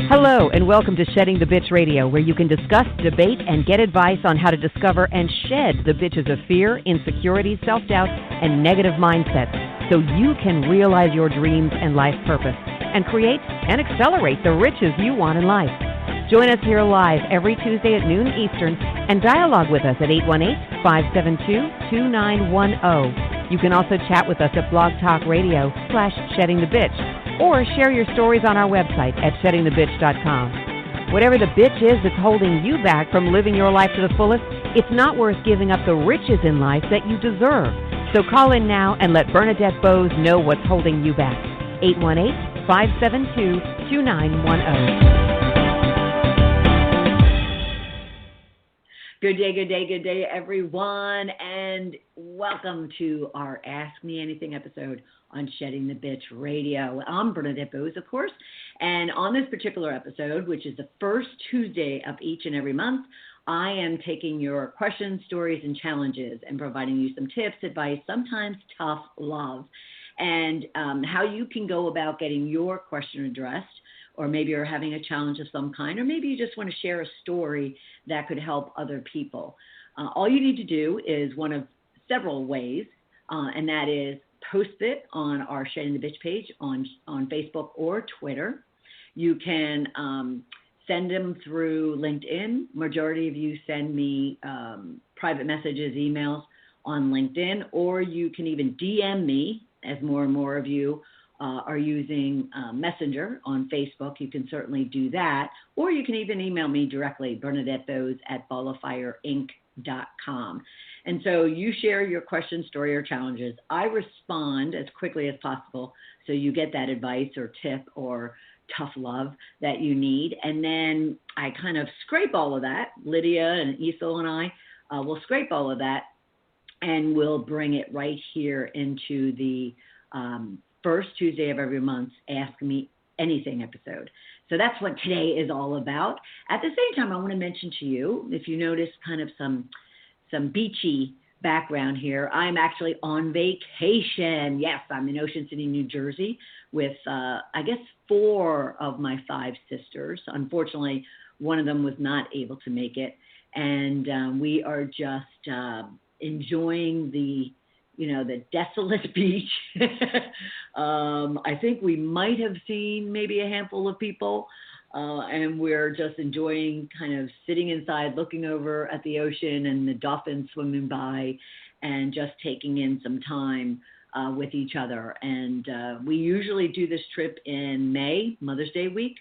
Hello, and welcome to Shedding the Bitch Radio, where you can discuss, debate, and get advice on how to discover and shed the bitches of fear, insecurity, self-doubt, and negative mindsets so you can realize your dreams and life purpose and create and accelerate the riches you want in life. Join us here live every Tuesday at noon Eastern and dialogue with us at 818-572-2910. You can also chat with us at Blog Talk Radio /SheddingTheBitch or share your stories on our website at SheddingTheBitch.com. Whatever the bitch is that's holding you back from living your life to the fullest, it's not worth giving up the riches in life that you deserve. So call in now and let Bernadette Boas know what's holding you back. 818-572-2910. Good day, everyone, and welcome to our Ask Me Anything episode on Shedding the Bitch Radio. I'm Bernadette Boas, of course, and on this particular episode, which is the first Tuesday of each and every month, I am taking your questions, stories, and challenges and providing you some tips, advice, sometimes tough love, and how you can go about getting your question addressed. Or maybe you're having a challenge of some kind, or maybe you just want to share a story that could help other people. All you need to do is one of several ways, and that is post it on our Shedding the Bitch page on Facebook or Twitter. You can send them through LinkedIn. Majority of you send me private messages, emails on LinkedIn, or you can even DM me, as more and more of you are using Messenger on Facebook. You can certainly do that. Or you can even email me directly, BernadetteBoas@ballofireinc.com. And so you share your question, story, or challenges. I respond as quickly as possible so you get that advice or tip or tough love that you need. And then I kind of scrape all of that. Lydia and Ethel and I will scrape all of that, and we'll bring it right here into the first Tuesday of every month, Ask Me Anything episode. So that's what today is all about. At the same time, I want to mention to you, if you notice kind of some beachy background here, I'm actually on vacation. Yes, I'm in Ocean City, New Jersey with, I guess, 4 of my 5 sisters. Unfortunately, one of them was not able to make it. And we are just enjoying the desolate beach. I think we might have seen maybe a handful of people, and we're just enjoying kind of sitting inside, looking over at the ocean and the dolphins swimming by, and just taking in some time with each other. And we usually do this trip in May, Mother's Day week,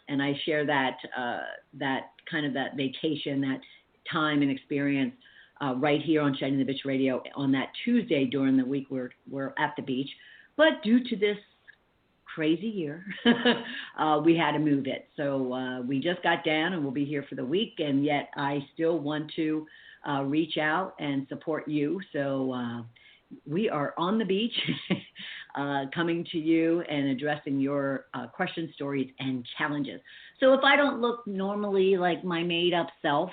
and I share that vacation, that time and experience right here on Shedding the Bitch Radio on that Tuesday during the week we're at the beach. But due to this crazy year, we had to move it. So we just got down and we'll be here for the week, and yet I still want to reach out and support you. So we are on the beach coming to you and addressing your questions, stories, and challenges. So if I don't look normally like my made-up self,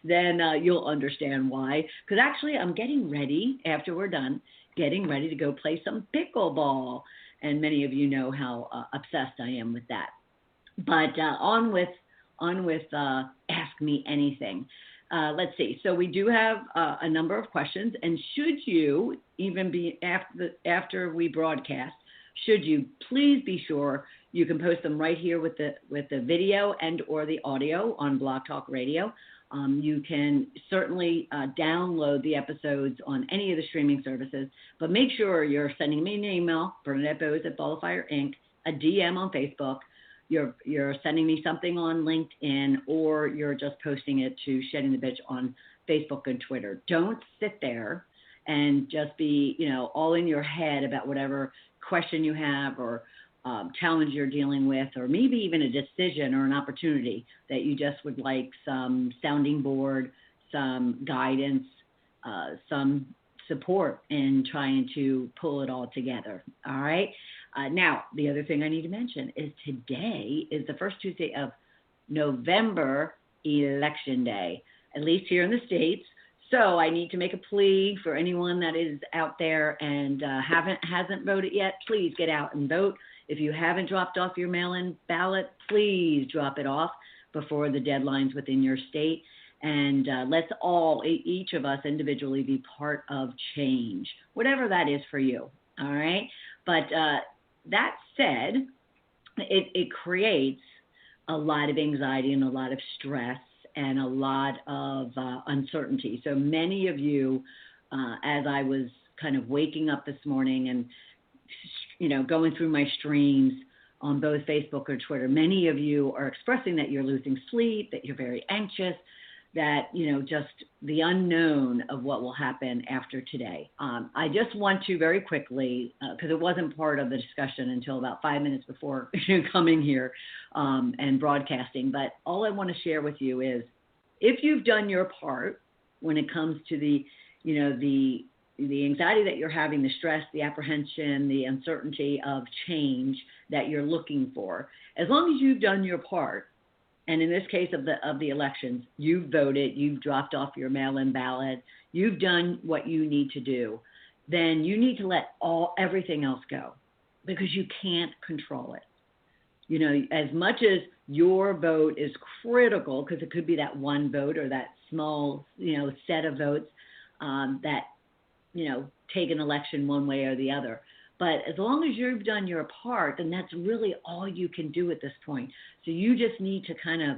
then you'll understand why. Because actually I'm getting ready, after we're done, to go play some pickleball. And many of you know how obsessed I am with that. But on with Ask Me Anything. Let's see. So we do have a number of questions, and should you even be after we broadcast, should you please be sure you can post them right here with the video and or the audio on Blog Talk Radio. You can certainly download the episodes on any of the streaming services, but make sure you're sending me an email, Bernadette Boas @ballofireinc, a DM on Facebook. You're sending me something on LinkedIn, or you're just posting it to Shedding the Bitch on Facebook and Twitter. Don't sit there and just be, all in your head about whatever question you have or challenge you're dealing with, or maybe even a decision or an opportunity that you just would like some sounding board, some guidance, some support in trying to pull it all together. All right. Now, the other thing I need to mention is today is the first Tuesday of November, Election Day, at least here in the States. So I need to make a plea for anyone that is out there and hasn't voted yet. Please get out and vote. If you haven't dropped off your mail-in ballot, please drop it off before the deadlines within your state. And let's all, each of us individually, be part of change, whatever that is for you. All right. But that said, it creates a lot of anxiety and a lot of stress and a lot of uncertainty. So many of you, as I was kind of waking up this morning and, going through my streams on both Facebook or Twitter, many of you are expressing that you're losing sleep, that you're very anxious, that, just the unknown of what will happen after today. I just want to very quickly, because it wasn't part of the discussion until about 5 minutes before coming here and broadcasting, but all I want to share with you is, if you've done your part when it comes to the anxiety that you're having, the stress, the apprehension, the uncertainty of change that you're looking for, as long as you've done your part, and in this case of the elections, you've voted, you've dropped off your mail-in ballot, you've done what you need to do, then you need to let everything else go, because you can't control it. As much as your vote is critical, because it could be that one vote or that small, set of votes that, take an election one way or the other. But as long as you've done your part, then that's really all you can do at this point. So you just need to kind of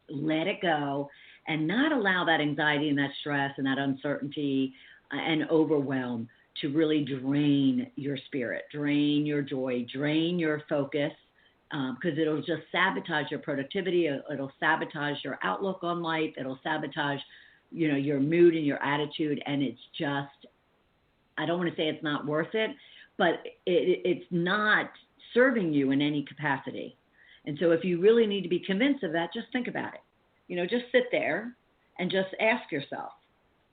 let it go and not allow that anxiety and that stress and that uncertainty and overwhelm to really drain your spirit, drain your joy, drain your focus, because it'll just sabotage your productivity. It'll sabotage your outlook on life. It'll sabotage, your mood and your attitude. And it's just, I don't want to say it's not worth it, but it's not serving you in any capacity. And so if you really need to be convinced of that, just think about it. Just sit there and just ask yourself,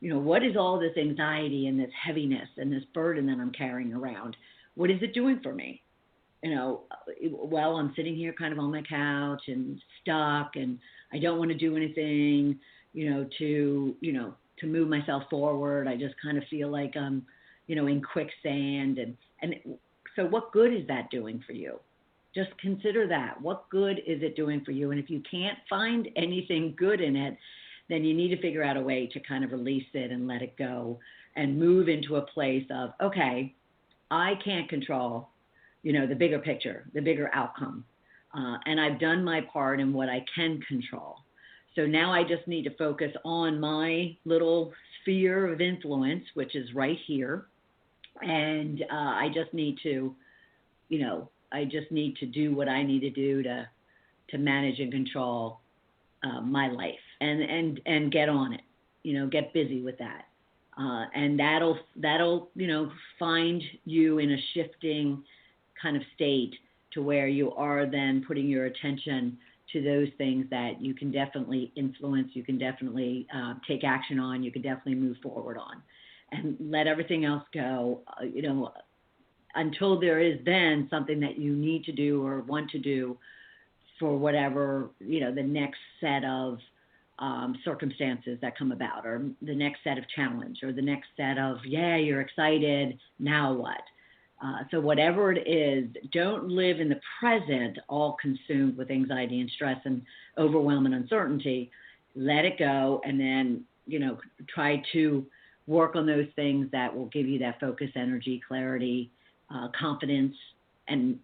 what is all this anxiety and this heaviness and this burden that I'm carrying around? What is it doing for me? Well, I'm sitting here kind of on my couch and stuck, and I don't want to do anything, to move myself forward. I just kind of feel like I'm, in quicksand. And so what good is that doing for you? Just consider that. What good is it doing for you? And if you can't find anything good in it, then you need to figure out a way to kind of release it and let it go and move into a place of, okay, I can't control, the bigger picture, the bigger outcome. And I've done my part in what I can control. So now I just need to focus on my little sphere of influence, which is right here. And I just need to, do what I need to do to manage and control my life and get on it, get busy with that. And that'll, find you in a shifting kind of state to where you are then putting your attention to those things that you can definitely influence, you can definitely take action on, you can definitely move forward on, and let everything else go, until there is then something that you need to do or want to do for whatever, the next set of circumstances that come about, or the next set of challenge, or the next set of, you're excited, now what? So whatever it is, don't live in the present all consumed with anxiety and stress and overwhelm and uncertainty. Let it go, and then, try to work on those things that will give you that focus, energy, clarity, confidence, and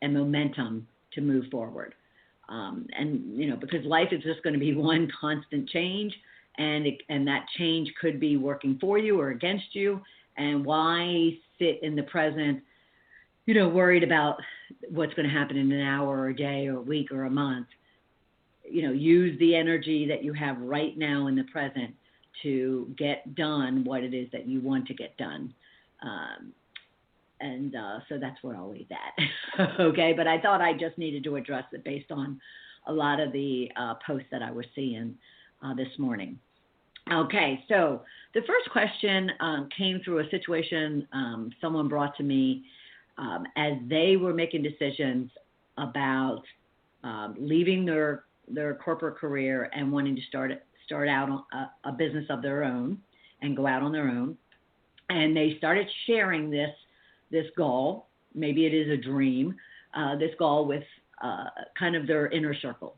momentum to move forward. Because life is just going to be one constant change, and that change could be working for you or against you. And why sit in the present, worried about what's going to happen in an hour or a day or a week or a month? Use the energy that you have right now in the present to get done what it is that you want to get done. So that's where I'll leave that. Okay, but I thought I just needed to address it based on a lot of the posts that I was seeing this morning. Okay, so the first question came through a situation someone brought to me as they were making decisions about leaving their corporate career and wanting to start out a business of their own and go out on their own. And they started sharing this goal maybe it is a dream, this call with kind of their inner circle.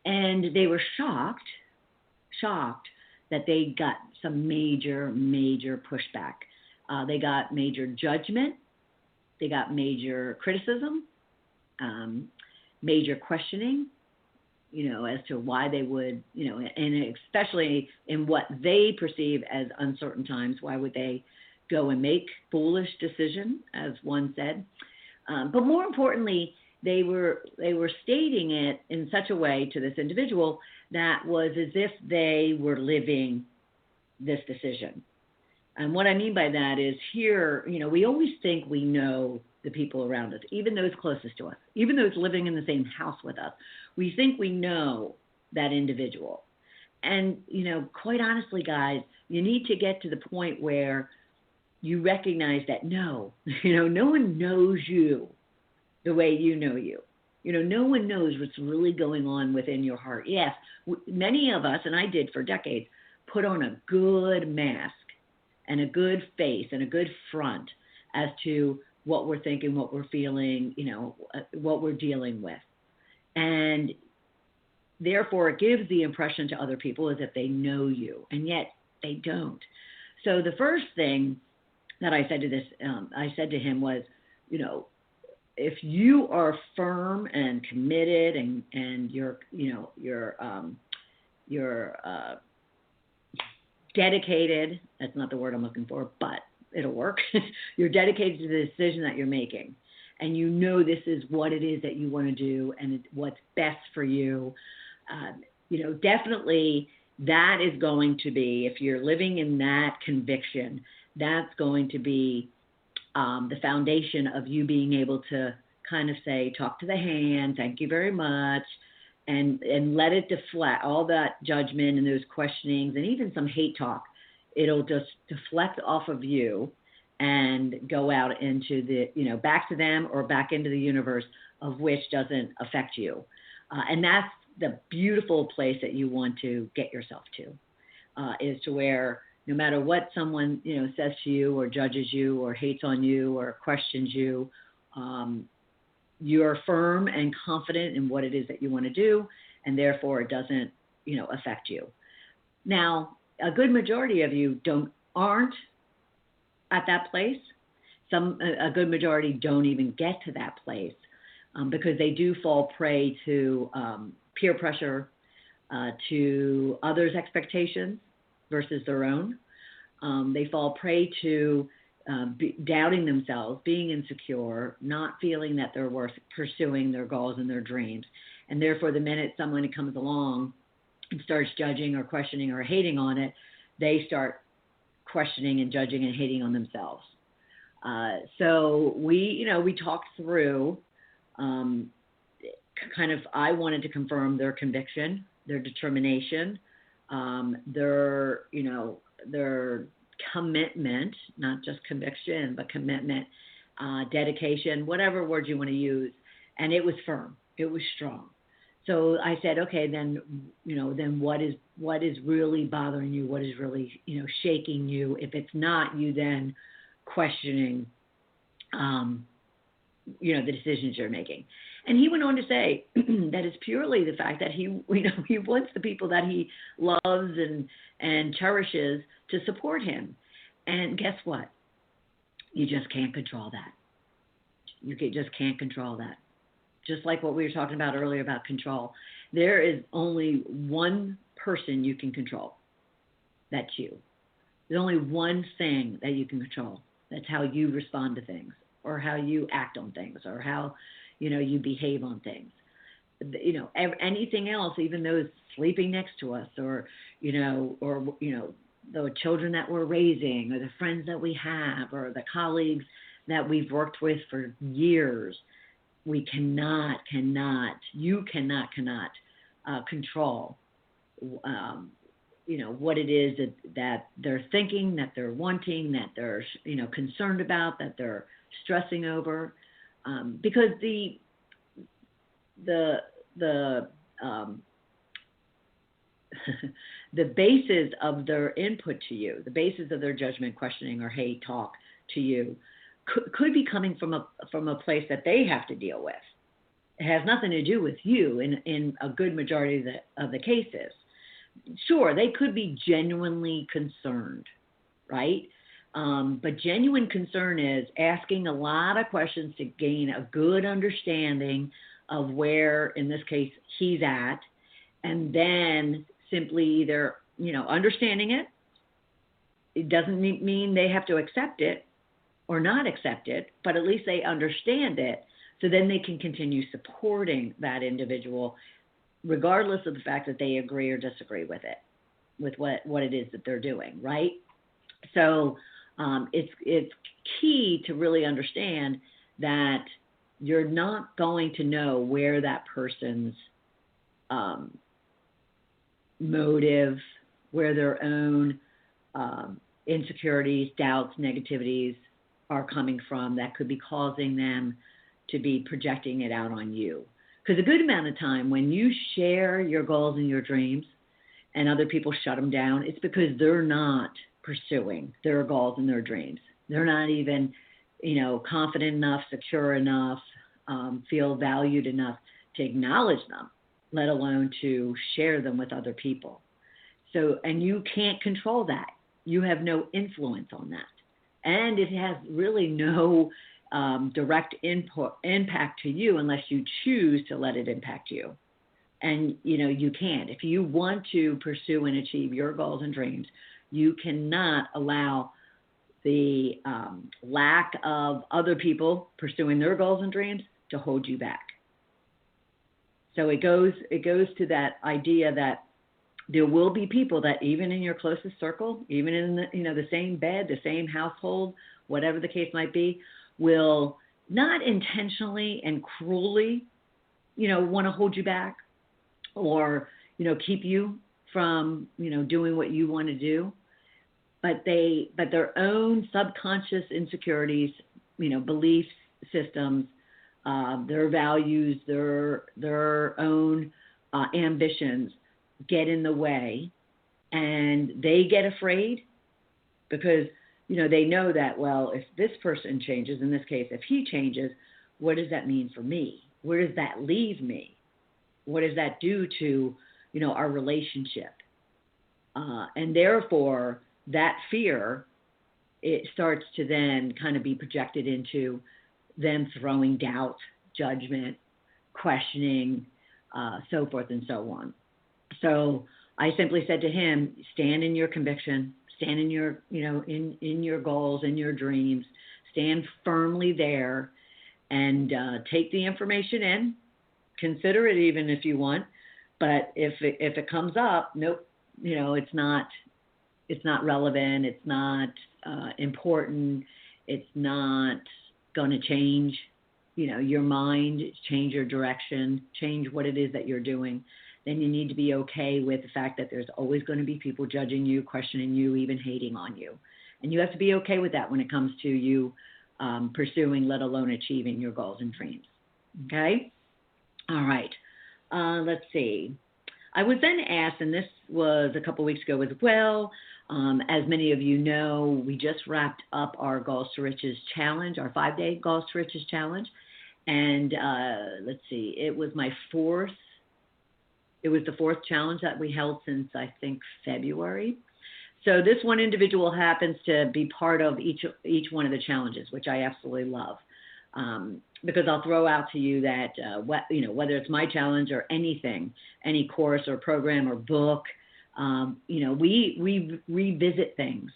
And they were shocked that they got some major, major pushback. They got major judgment. They got major criticism, major questioning, as to why they would, and especially in what they perceive as uncertain times, why would they go and make foolish decisions, as one said. But more importantly, they were stating it in such a way to this individual that was as if they were living this decision. And what I mean by that is here, we always think we know the people around us, even those closest to us, even those living in the same house with us. We think we know that individual. And, quite honestly, guys, you need to get to the point where you recognize that no one knows you the way you know you. No one knows what's really going on within your heart. Yes, many of us, and I did for decades, put on a good mask and a good face and a good front as to what we're thinking, what we're feeling, what we're dealing with. And therefore, it gives the impression to other people as if they know you, and yet they don't. So the first thing that I said to him was, if you are firm and committed and you're dedicated, that's not the word I'm looking for, but it'll work. You're dedicated to the decision that you're making, and this is what it is that you want to do and what's best for you. Definitely that is going to be, if you're living in that conviction, that's going to be the foundation of you being able to kind of say, talk to the hand, thank you very much, and let it deflect all that judgment and those questionings and even some hate talk. It'll just deflect off of you and go out into the, back to them or back into the universe, of which doesn't affect you. And that's the beautiful place that you want to get yourself to, is to where no matter what someone, says to you or judges you or hates on you or questions you, you're firm and confident in what it is that you want to do, and therefore it doesn't, affect you. Now, a good majority of you aren't at that place. A good majority don't even get to that place because they do fall prey to peer pressure, to others' expectations versus their own. They fall prey to doubting themselves, being insecure, not feeling that they're worth pursuing their goals and their dreams. And therefore, the minute someone comes along and starts judging or questioning or hating on it, they start questioning and judging and hating on themselves. So we talked through I wanted to confirm their conviction, their determination, their commitment, not just conviction, but commitment, dedication, whatever word you want to use. And it was firm. It was strong. So I said, okay, then what is really bothering you? What is really, shaking you? If it's not you then questioning, the decisions you're making. And he went on to say that it's purely the fact that he wants the people that he loves and cherishes to support him. And guess what? You just can't control that. You just can't control that. Just like what we were talking about earlier about control. There is only one person you can control. That's you. There's only one thing that you can control. That's how you respond to things, or how you act on things, or how you behave on things. Anything else, even those sleeping next to us, or the children that we're raising, or the friends that we have, or the colleagues that we've worked with for years, we cannot control, what it is that they're thinking, that they're wanting, that they're, concerned about, that they're stressing over, because the basis of their input to you, the basis of their judgment, questioning, or hate talk to you, could be coming from a place that they have to deal with. It has nothing to do with you in a good majority of the cases. Sure, they could be genuinely concerned, right? But genuine concern is asking a lot of questions to gain a good understanding of where, in this case, he's at, and then simply either, understanding it. It doesn't mean they have to accept it or not accept it, but at least they understand it, so then they can continue supporting that individual regardless of the fact that they agree or disagree with it, with what it is that they're doing, right? So it's key to really understand that you're not going to know where that person's motive, where their own insecurities, doubts, negativities are coming from that could be causing them to be projecting it out on you. Because a good amount of time when you share your goals and your dreams and other people shut them down, it's because they're not pursuing their goals and their dreams. They're not even, confident enough, secure enough, feel valued enough to acknowledge them, let alone to share them with other people. So, and you can't control that. You have no influence on that. And it has really no direct impact to you unless you choose to let it impact you. And, you can't. If you want to pursue and achieve your goals and dreams, you cannot allow the lack of other people pursuing their goals and dreams to hold you back. So it goes to that idea that there will be people that even in your closest circle, even in the same bed, the same household, whatever the case might be, will not intentionally and cruelly, want to hold you back or, keep you from, doing what you want to do. But their own subconscious insecurities, belief systems, their values, their own ambitions get in the way, and they get afraid because, they know that, well, if this person changes, in this case, if he changes, what does that mean for me? Where does that leave me? What does that do to, our relationship? And therefore, that fear, it starts to then kind of be projected into them throwing doubt, judgment, questioning, so forth and so on. So I simply said to him, stand in your conviction, stand in your, in your goals and your dreams, stand firmly there, and take the information in, consider it even if you want. But if it comes up, nope, it's not relevant, it's not important, it's not going to change, your mind, change your direction, change what it is that you're doing, then you need to be okay with the fact that there's always going to be people judging you, questioning you, even hating on you. And you have to be okay with that when it comes to you pursuing, let alone achieving your goals and dreams. Okay? All right. Let's see. I was then asked, and this was a couple weeks ago as well, as many of you know, we just wrapped up our Goals to Riches Challenge, our 5-day Goals to Riches Challenge. And let's see, it was the fourth challenge that we held since, I think, February. So this one individual happens to be part of each one of the challenges, which I absolutely love. Because I'll throw out to you that, whether it's my challenge or anything, any course or program or book, we revisit things.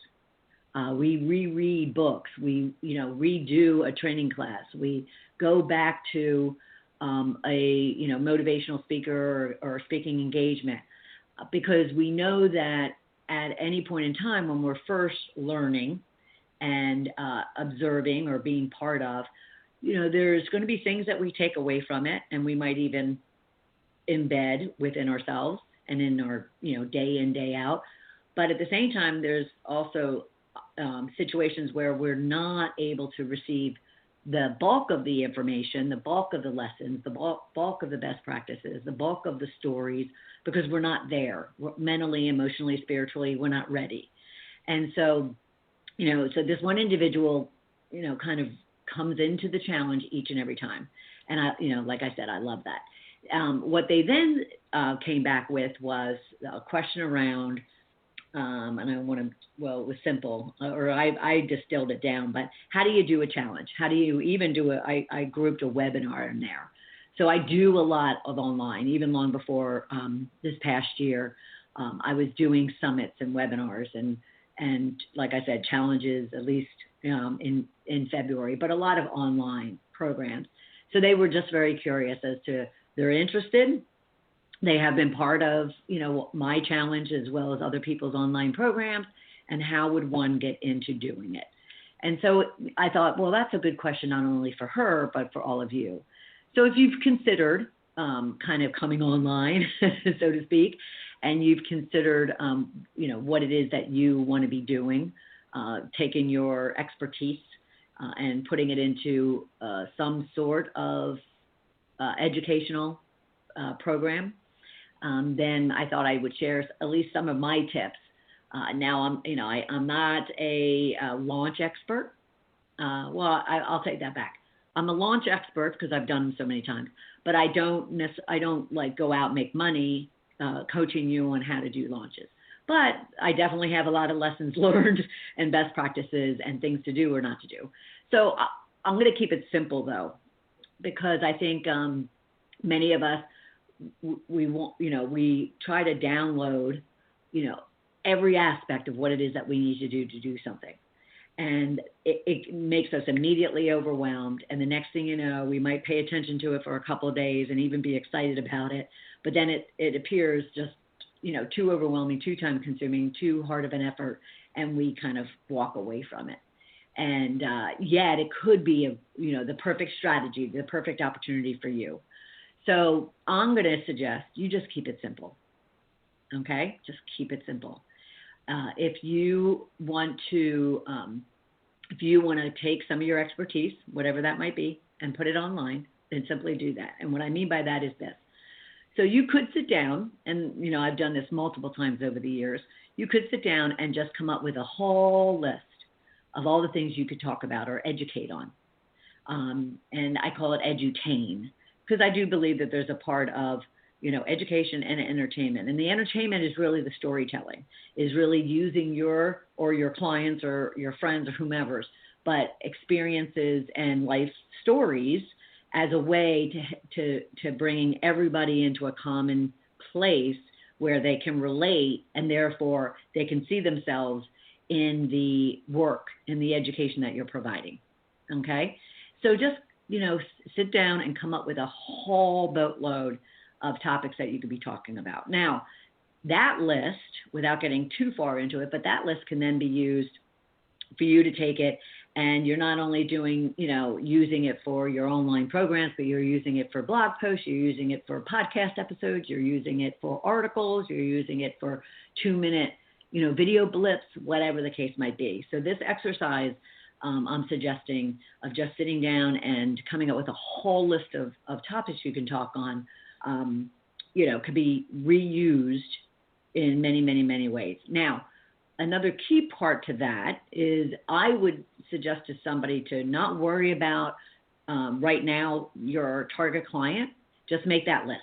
We reread books. We, redo a training class. We go back to a motivational speaker or speaking engagement, because we know that at any point in time when we're first learning and observing or being part of, there's going to be things that we take away from it, and we might even embed within ourselves and in our day in, day out. But at the same time, there's also situations where we're not able to receive the bulk of the information, the bulk of the lessons, the bulk of the best practices, the bulk of the stories, because we're not there. We're mentally, emotionally, spiritually, we're not ready. And so, so this one individual, kind of comes into the challenge each and every time. And like I said, I love that. What they then came back with was a question around, and I want to, well, it was simple, or I distilled it down, but how do you do a challenge? How do you even do I grouped a webinar in there. So I do a lot of online, even long before this past year. I was doing summits and webinars and like I said, challenges at least in February, but a lot of online programs. So they were just very curious as to, they're interested. They have been part of, my challenge as well as other people's online programs, and how would one get into doing it? And so I thought, well, that's a good question, not only for her, but for all of you. So if you've considered kind of coming online, so to speak, and you've considered, what it is that you want to be doing, taking your expertise and putting it into some sort of educational program, then I thought I would share at least some of my tips. Now I'm not a launch expert. I'll take that back. I'm a launch expert because I've done them so many times, but I don't like go out and make money coaching you on how to do launches. But I definitely have a lot of lessons learned and best practices and things to do or not to do. So I'm going to keep it simple though, because I think many of us, we try to download, every aspect of what it is that we need to do something. And it makes us immediately overwhelmed. And the next thing you know, we might pay attention to it for a couple of days and even be excited about it. But then it appears just, too overwhelming, too time consuming, too hard of an effort. And we kind of walk away from it. And yet it could be, the perfect strategy, the perfect opportunity for you. So I'm going to suggest you just keep it simple. Okay? Just keep it simple. If you want to take some of your expertise, whatever that might be, and put it online, then simply do that. And what I mean by that is this. So you could sit down, and I've done this multiple times over the years. You could sit down and just come up with a whole list of all the things you could talk about or educate on. And I call it edutain, because I do believe that there's a part of education and entertainment. And the entertainment is really the storytelling, is really using your clients or your friends or whomever's, but experiences and life stories as a way to bringing everybody into a common place where they can relate, and therefore they can see themselves in the work, in the education that you're providing. Okay? So just, sit down and come up with a whole boatload of topics that you could be talking about. Now, that list, without getting too far into it, but that list can then be used for you to take it, and you're not only doing, using it for your online programs, but you're using it for blog posts, you're using it for podcast episodes, you're using it for articles, you're using it for 2-minute, video blips, whatever the case might be. So this exercise I'm suggesting of just sitting down and coming up with a whole list of topics you can talk on, could be reused in many, many, many ways. Now, another key part to that is I would suggest to somebody to not worry about right now your target client. Just make that list.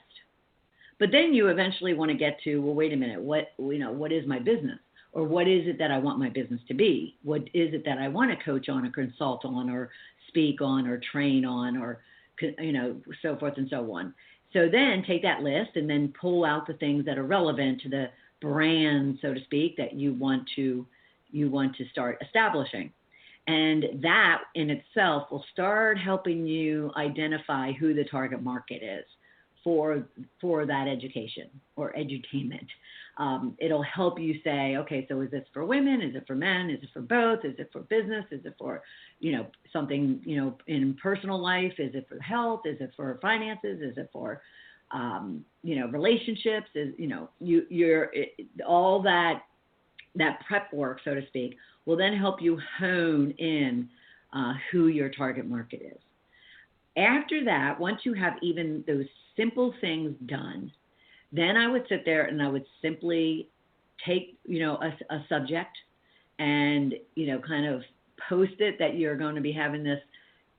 But then you eventually want to get to, well, wait a minute, what is my business? Or what is it that I want my business to be? What is it that I want to coach on or consult on or speak on or train on or, so forth and so on. So then take that list and then pull out the things that are relevant to the brand, so to speak, that you want to start establishing. And that in itself will start helping you identify who the target market is for that education or edutainment. It'll help you say, okay, so is this for women? Is it for men? Is it for both? Is it for business? Is it for, something, in personal life? Is it for health? Is it for finances? Is it for, relationships? Is, all that prep work, so to speak, will then help you hone in who your target market is. After that, once you have even those simple things done, then I would sit there and I would simply take, a subject and, kind of post it that you're going to be having this,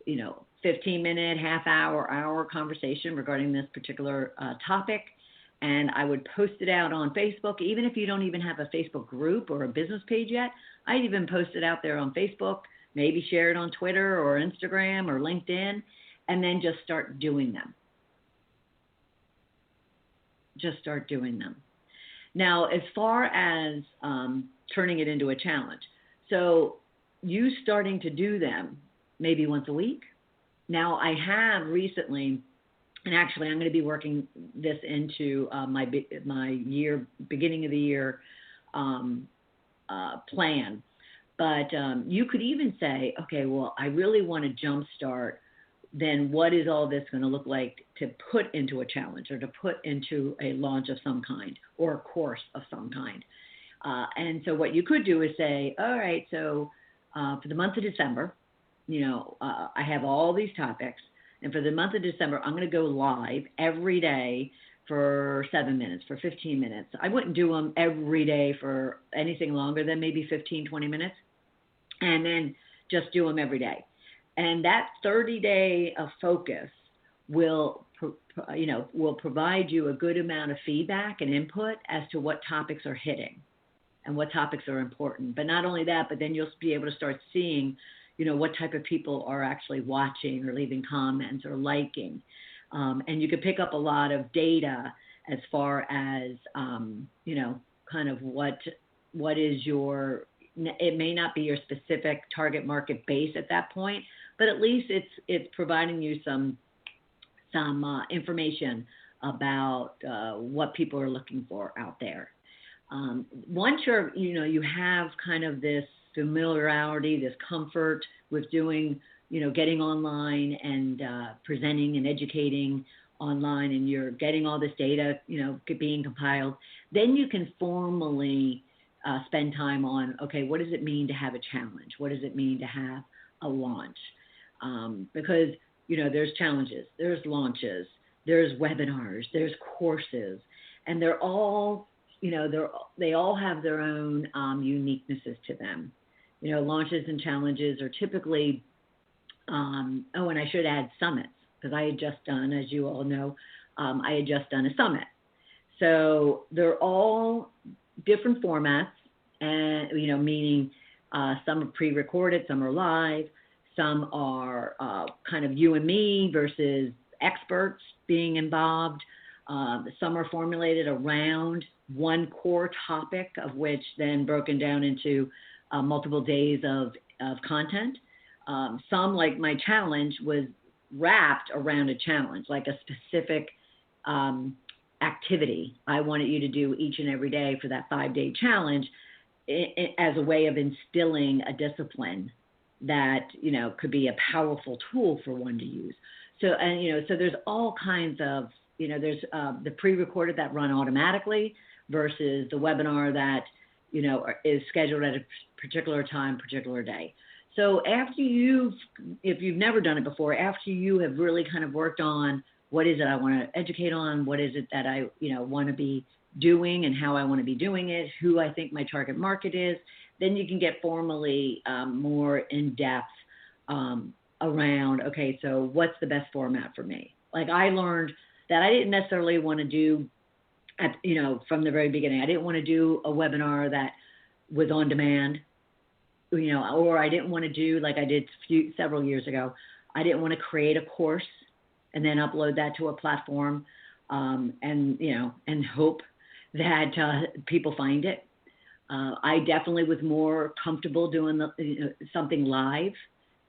15-minute, hour conversation regarding this particular topic. And I would post it out on Facebook. Even if you don't even have a Facebook group or a business page yet, I'd even post it out there on Facebook, maybe share it on Twitter or Instagram or LinkedIn, and then just start doing them. Just start doing them. Now, as far as turning it into a challenge, so you starting to do them maybe once a week. Now, I have recently, and actually I'm going to be working this into my beginning of the year plan. But you could even say, okay, well, I really want to jumpstart. Then what is all this going to look like to put into a challenge or to put into a launch of some kind or a course of some kind? And so what you could do is say, all right, so for the month of December, I have all these topics. And for the month of December, I'm going to go live every day for 7 minutes, for 15 minutes. I wouldn't do them every day for anything longer than maybe 15, 20 minutes. And then just do them every day. And that 30-day of focus will provide you a good amount of feedback and input as to what topics are hitting and what topics are important. But not only that, but then you'll be able to start seeing, what type of people are actually watching or leaving comments or liking. And you can pick up a lot of data as far as, kind of what is your, it may not be your specific target market base at that point, but at least it's providing you some information about what people are looking for out there. Once you have kind of this familiarity, this comfort with doing, getting online and presenting and educating online, and you're getting all this data, being compiled, then you can formally spend time on, okay, what does it mean to have a challenge? What does it mean to have a launch? Because, there's challenges, there's launches, there's webinars, there's courses, and they're all, they all have their own uniquenesses to them. Launches and challenges are typically, and I should add summits, because I had just done, as you all know, I had just done a summit. So they're all different formats, and meaning some are pre-recorded, some are live, some are kind of you and me versus experts being involved. Some are formulated around one core topic, of which then broken down into multiple days of content. Some, like my challenge, was wrapped around a challenge, like a specific activity I wanted you to do each and every day for that 5-day challenge, as a way of instilling a discipline that, could be a powerful tool for one to use. So, and, so there's all kinds of, there's the pre-recorded that run automatically versus the webinar that, is scheduled at a particular time, particular day. So after if you've never done it before, after you have really kind of worked on what is it I want to educate on, what is it that I, want to be doing and how I want to be doing it, who I think my target market is, then you can get formally more in depth around, okay, so what's the best format for me? Like I learned that I didn't necessarily want to do, from the very beginning, I didn't want to do a webinar that was on demand, or I didn't want to do like I did several years ago. I didn't want to create a course and then upload that to a platform and hope that people find it. I definitely was more comfortable doing something live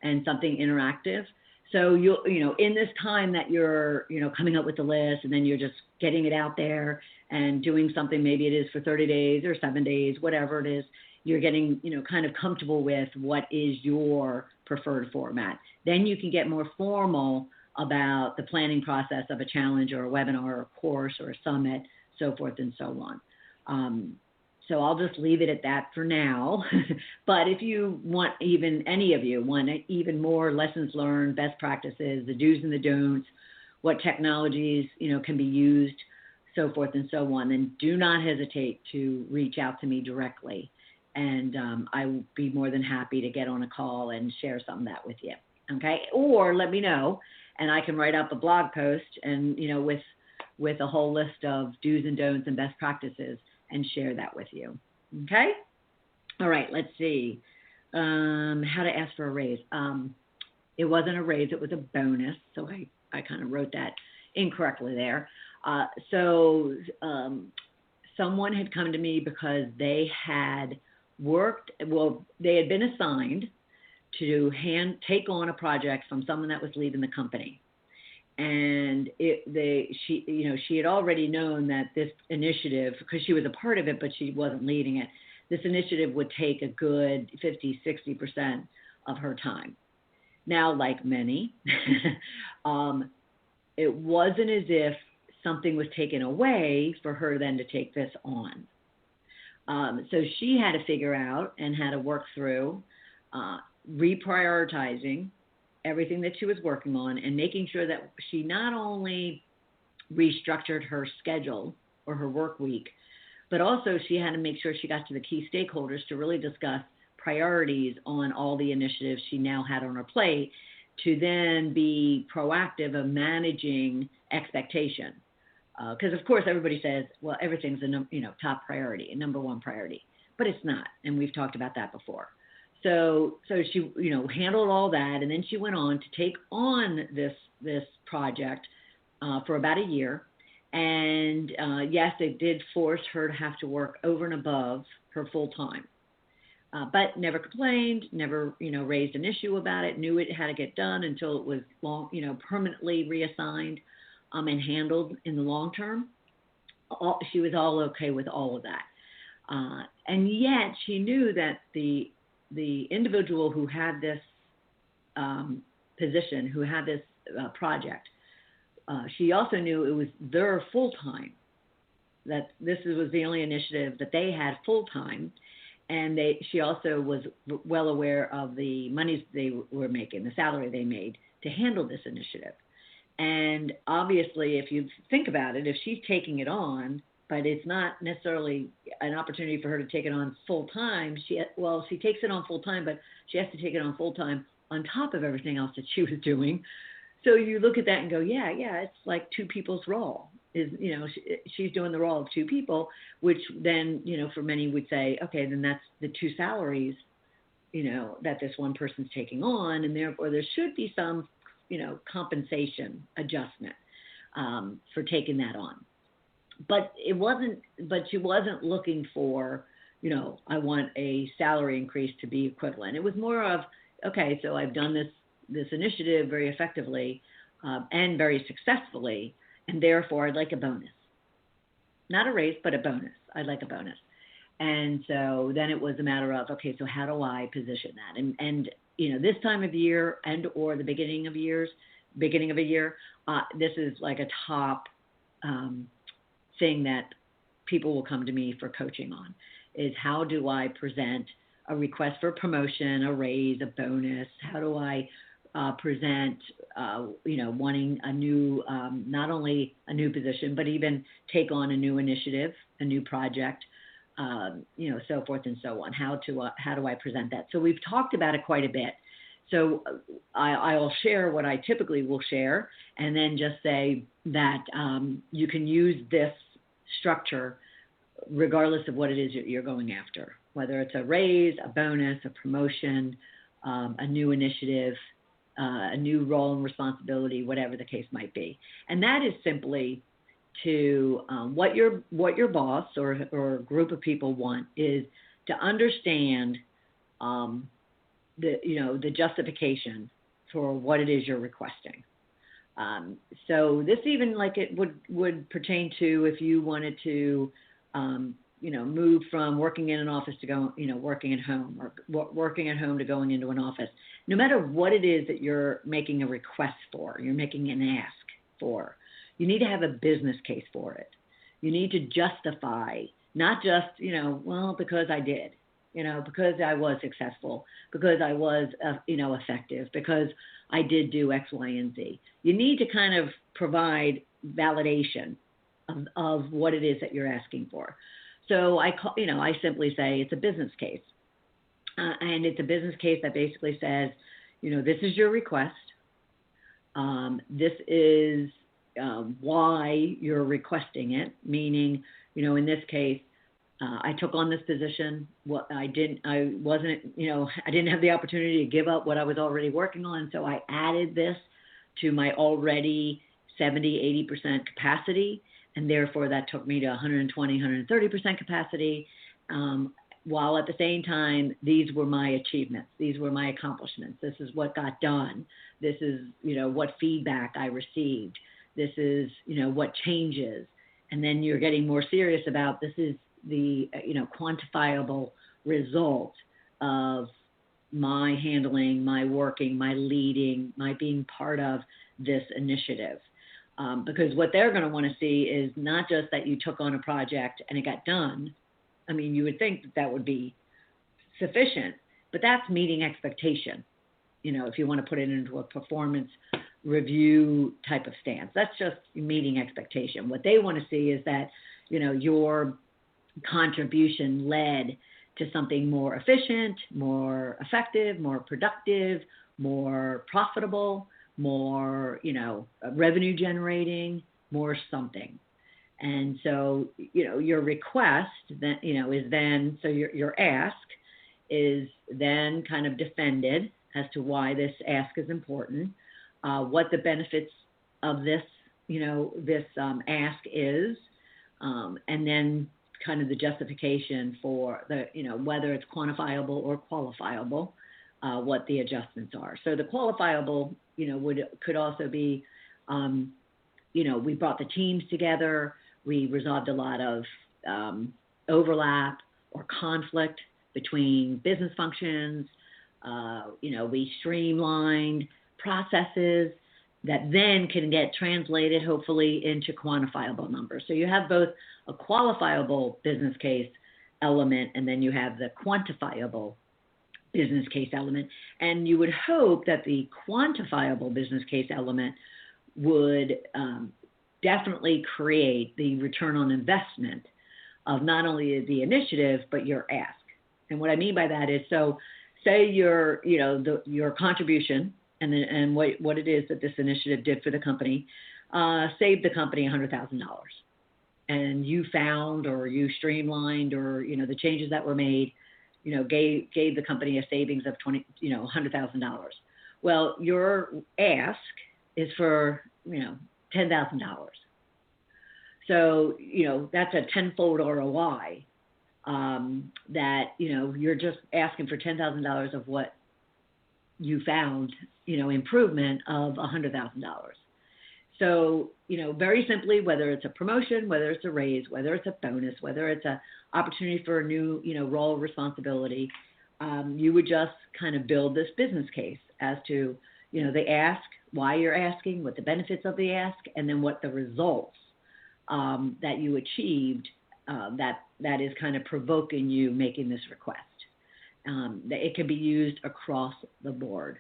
and something interactive. So in this time that you're, coming up with the list and then you're just getting it out there and doing something, maybe it is for 30 days or 7 days, whatever it is, you're getting, kind of comfortable with what is your preferred format. Then you can get more formal about the planning process of a challenge or a webinar or a course or a summit, so forth and so on. So I'll just leave it at that for now. But if you want, any of you want even more lessons learned, best practices, the do's and the don'ts, what technologies, can be used, so forth and so on, then do not hesitate to reach out to me directly. And I will be more than happy to get on a call and share some of that with you. Okay. Or let me know, and I can write up a blog post and, with a whole list of do's and don'ts and best practices and share that with you. Okay. All right. Let's see. How to ask for a raise. It wasn't a raise. It was a bonus. So I kind of wrote that incorrectly there. Someone had come to me because they had they had been assigned to take on a project from someone that was leaving the company. And she had already known that this initiative, because she was a part of it, but she wasn't leading it, this initiative would take a good 50, 60% of her time. Now, like many, it wasn't as if something was taken away for her then to take this on. So she had to figure out and had to work through reprioritizing everything that she was working on and making sure that she not only restructured her schedule or her work week, but also she had to make sure she got to the key stakeholders to really discuss priorities on all the initiatives she now had on her plate to then be proactive of managing expectation. Because of course everybody says, well, everything's a top priority, a number one priority, but it's not, and we've talked about that before. So she handled all that, and then she went on to take on this project for about a year, and yes, it did force her to have to work over and above her full time, but never complained, never raised an issue about it, knew it had to get done until it was permanently reassigned. And handled in the long term. She was all okay with all of that. And yet she knew that the individual who had this position, who had this project, she also knew it was their full-time, that this was the only initiative that they had full-time. And she also was well aware of the monies they were making, the salary they made to handle this initiative. And obviously, if you think about it, if she's taking it on, but it's not necessarily an opportunity for her to take it on full time, she takes it on full time, but she has to take it on full time on top of everything else that she was doing. So you look at that and go, yeah, it's like two people's role. She's doing the role of two people, which then, for many would say, okay, then that's the two salaries, that this one person's taking on, and therefore there should be some compensation adjustment for taking that on. But she wasn't looking for, I want a salary increase to be equivalent. It was more of, okay, so I've done this initiative very effectively and very successfully, and therefore I'd like a bonus. Not a raise, but a bonus. I'd like a bonus. And so then it was a matter of, okay, so how do I position that? And this time of year and or the beginning of a year, this is like a top thing that people will come to me for coaching on, is how do I present a request for promotion, a raise, a bonus? How do I present, wanting a new, not only a new position, but even take on a new initiative, a new project, so forth and so on. How do I present that? So we've talked about it quite a bit. So I'll share what I typically will share, and then just say that you can use this structure regardless of what it is you're going after, whether it's a raise, a bonus, a promotion, a new initiative, a new role and responsibility, whatever the case might be. And that is simply to what your boss or group of people want is to understand the justification for what it is you're requesting. So this even like it would pertain to if you wanted to, move from working in an office to go, working at home, or working at home to going into an office. No matter what it is that you're making a request for, you're making an ask for, you need to have a business case for it. You need to justify, not just, because I did, because I was successful, because I was, effective, because I did do X, Y, and Z. You need to kind of provide validation of what it is that you're asking for. So I simply say it's a business case. And it's a business case that basically says, this is your request. This is why you're requesting it, meaning, in this case, I took on this position. I didn't have the opportunity to give up what I was already working on. So I added this to my already 70, 80% capacity. And therefore that took me to 120, 130% capacity. While at the same time, these were my achievements. These were my accomplishments. This is what got done. This is, what feedback I received. This is, what changes. And then you're getting more serious about this is the, quantifiable result of my handling, my working, my leading, my being part of this initiative. Because what they're going to want to see is not just that you took on a project and it got done. I mean, you would think that would be sufficient, but that's meeting expectation. If you want to put it into a performance review type of stance, that's just meeting expectation. What they want to see is that, your contribution led to something more efficient, more effective, more productive, more profitable, more, revenue generating, more something. And so, your request then, is then, so your ask is then kind of defended as to why this ask is important, what the benefits of this, this ask is, and then kind of the justification for the, whether it's quantifiable or qualifiable, what the adjustments are. So the qualifiable, could also be, we brought the teams together. We resolved a lot of overlap or conflict between business functions. We streamlined processes that then can get translated, hopefully, into quantifiable numbers. So you have both a qualifiable business case element, and then you have the quantifiable business case element. And you would hope that the quantifiable business case element would definitely create the return on investment of not only the initiative, but your ask. And what I mean by that is, so say your contribution and what it is that this initiative did for the company, saved the company $100,000. And you found, or you streamlined, or, the changes that were made, gave the company a savings of $100,000. Well, your ask is for, $10,000. So, that's a tenfold ROI, that, you're just asking for $10,000 of what you found, improvement of $100,000. So, very simply, whether it's a promotion, whether it's a raise, whether it's a bonus, whether it's an opportunity for a new, role responsibility, you would just kind of build this business case as to, the ask, why you're asking, what the benefits of the ask, and then what the results that you achieved that is kind of provoking you making this request. It can be used across the board.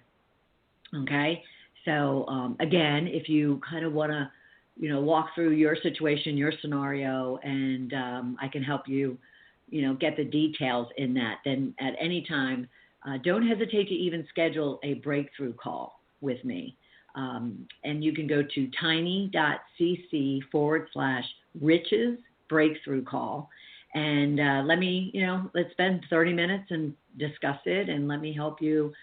Okay? So again, if you kind of want to, walk through your situation, your scenario, and I can help you, get the details in that, then at any time, don't hesitate to even schedule a breakthrough call with me. And you can go to tiny.cc/riches breakthrough call. And let me, let's spend 30 minutes and discuss it, and let me help you,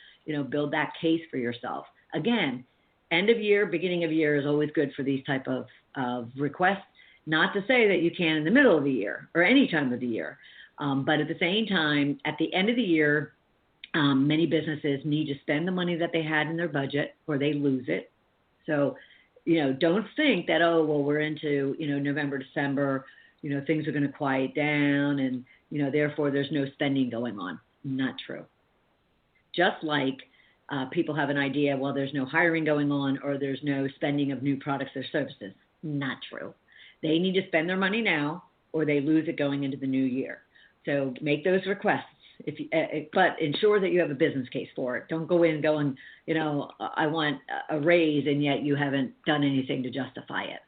build that case for yourself. Again, end of year, beginning of year is always good for these type of requests. Not to say that you can in the middle of the year or any time of the year. But at the same time, at the end of the year, many businesses need to spend the money that they had in their budget or they lose it. So, don't think that, we're into, November, December, things are going to quiet down and, therefore there's no spending going on. Not true. Just like people have an idea, there's no hiring going on or there's no spending of new products or services. Not true. They need to spend their money now or they lose it going into the new year. So make those requests. But ensure that you have a business case for it. Don't go in going, I want a raise, and yet you haven't done anything to justify it.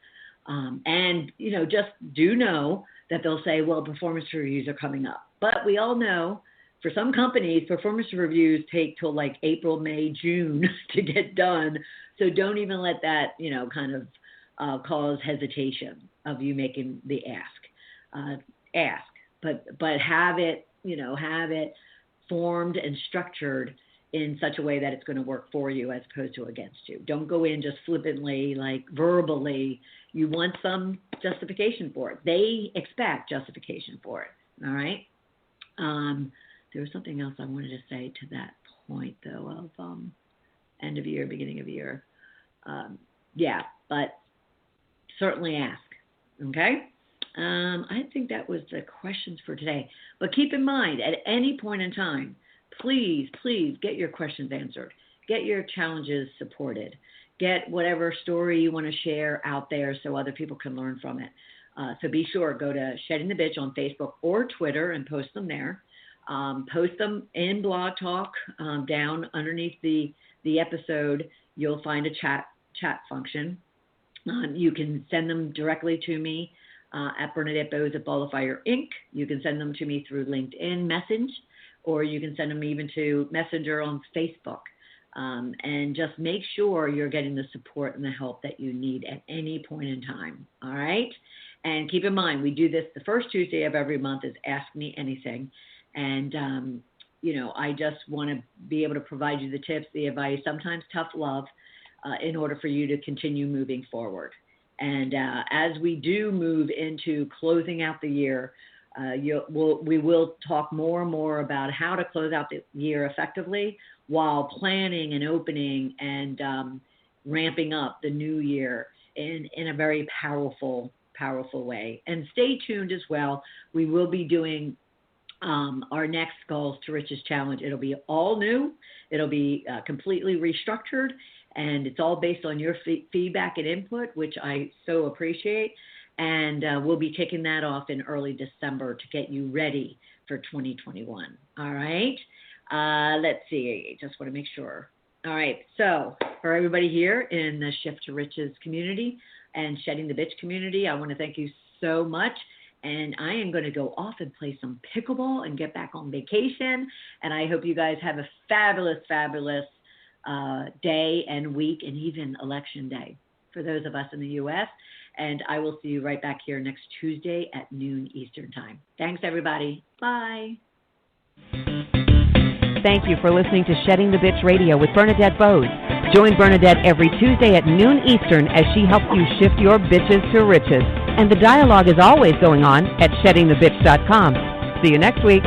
And, just do know that they'll say, performance reviews are coming up. But we all know for some companies, performance reviews take till like April, May, June to get done. So don't even let that, kind of cause hesitation of you making the ask. But have it, have it formed and structured in such a way that it's going to work for you as opposed to against you. Don't go in just flippantly, like verbally. You want some justification for it. They expect justification for it. All right. There was something else I wanted to say to that point, though, of end of year, beginning of year. But certainly ask. Okay. I think that was the questions for today. But keep in mind, at any point in time, please get your questions answered. Get your challenges supported. Get whatever story you want to share out there so other people can learn from it. So be sure, go to Shedding the Bitch on Facebook or Twitter and post them there. Post them in Blog Talk. Down underneath the episode, you'll find a chat function. You can send them directly to me at Bernadette Boas at Ball of Fire Inc. You can send them to me through LinkedIn Message, or you can send them even to Messenger on Facebook. And just make sure you're getting the support and the help that you need at any point in time. All right? And keep in mind, we do this the first Tuesday of every month is Ask Me Anything. And, I just want to be able to provide you the tips, the advice, sometimes tough love, in order for you to continue moving forward. And as we do move into closing out the year, we will talk more and more about how to close out the year effectively while planning and opening and ramping up the new year in a very powerful way. And stay tuned as well. We will be doing our next Goals to Riches Challenge. It'll be all new. It'll be completely restructured, and it's all based on your feedback and input, which I so appreciate. And we'll be kicking that off in early December to get you ready for 2021. All right. Let's see. Just want to make sure. All right. So for everybody here in the Shift to Riches community and Shedding the Bitch community, I want to thank you so much. And I am going to go off and play some pickleball and get back on vacation. And I hope you guys have a fabulous day and week, and even election day for those of us in the U.S. And I will see you right back here next Tuesday at noon Eastern Time. Thanks, everybody. Bye. Thank you for listening to Shedding the Bitch Radio with Bernadette Boas. Join Bernadette every Tuesday at noon Eastern as she helps you shift your bitches to riches. And the dialogue is always going on at sheddingthebitch.com. See you next week.